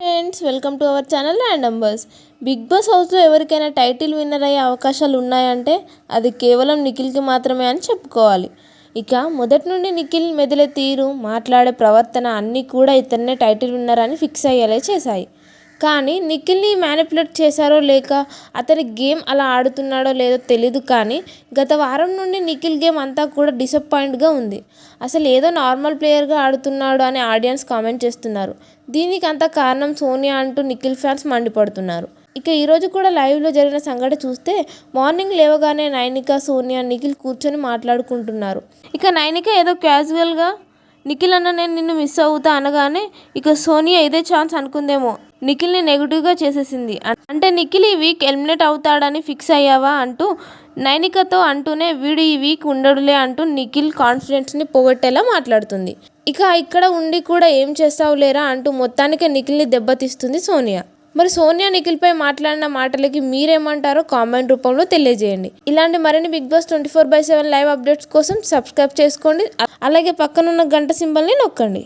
Friends, welcome to our channel and numbers. Bigg Boss హౌస్లో ఎవరికైనా title winner అయ్యే అవకాశాలు ఉన్నాయంటే అది కేవలం నిఖిల్కి మాత్రమే అని చెప్పుకోవాలి. ఇక మొదటి నుండి నిఖిల్ మెదిలే తీరు, మాట్లాడే ప్రవర్తన అన్నీ కూడా ఇతన్నే టైటిల్ విన్నర్ అని ఫిక్స్ అయ్యేలా చేశాయి. కానీ నిఖిల్ని మ్యానిపులేట్ చేశారో లేక అతని గేమ్ అలా ఆడుతున్నాడో లేదో తెలీదు, కానీ గత వారం నుండి నిఖిల్ గేమ్ అంతా కూడా డిసప్పాయింట్గా ఉంది. అసలు ఏదో నార్మల్ ప్లేయర్గా ఆడుతున్నాడు అని ఆడియన్స్ కామెంట్ చేస్తున్నారు. దీనికి అంత కారణం సోనియా అంటూ నిఖిల్ ఫ్యాన్స్ మండిపడుతున్నారు. ఇక ఈరోజు కూడా లైవ్లో జరిగిన సంఘటన చూస్తే మార్నింగ్ లేవగానే నైనిక, సోనియా, నిఖిల్ కూర్చొని మాట్లాడుకుంటున్నారు. ఇక నైనిక ఏదో క్యాజువల్గా నిఖిల్ అన్న నేను నిన్ను మిస్ అవుతా అనగానే ఇక సోనియా ఇదే ఛాన్స్ అనుకుందేమో నిఖిల్ని నెగిటివ్గా చేసేసింది. అంటే నిఖిల్ ఈ వీక్ ఎలిమినేట్ అవుతాడని ఫిక్స్ అయ్యావా అంటూ నైనికతో అంటూనే వీడు ఈ వీక్ ఉండడులే అంటూ నిఖిల్ కాన్ఫిడెన్స్ని పోగొట్టేలా మాట్లాడుతుంది. ఇక ఇక్కడ ఉండి కూడా ఏం చేస్తావు లేరా అంటూ మొత్తానికి నిఖిల్ని దెబ్బతీస్తుంది సోనియా. మరి సోనియా నిఖిల్పై మాట్లాడిన మాటలకి మీరేమంటారో కామెంట్ రూపంలో తెలియజేయండి. ఇలాంటి మరిన్ని బిగ్ బాస్ 24/7 లైవ్ అప్డేట్స్ కోసం సబ్స్క్రైబ్ చేసుకోండి. అలాగే పక్కనున్న గంట సింబల్ని నొక్కండి.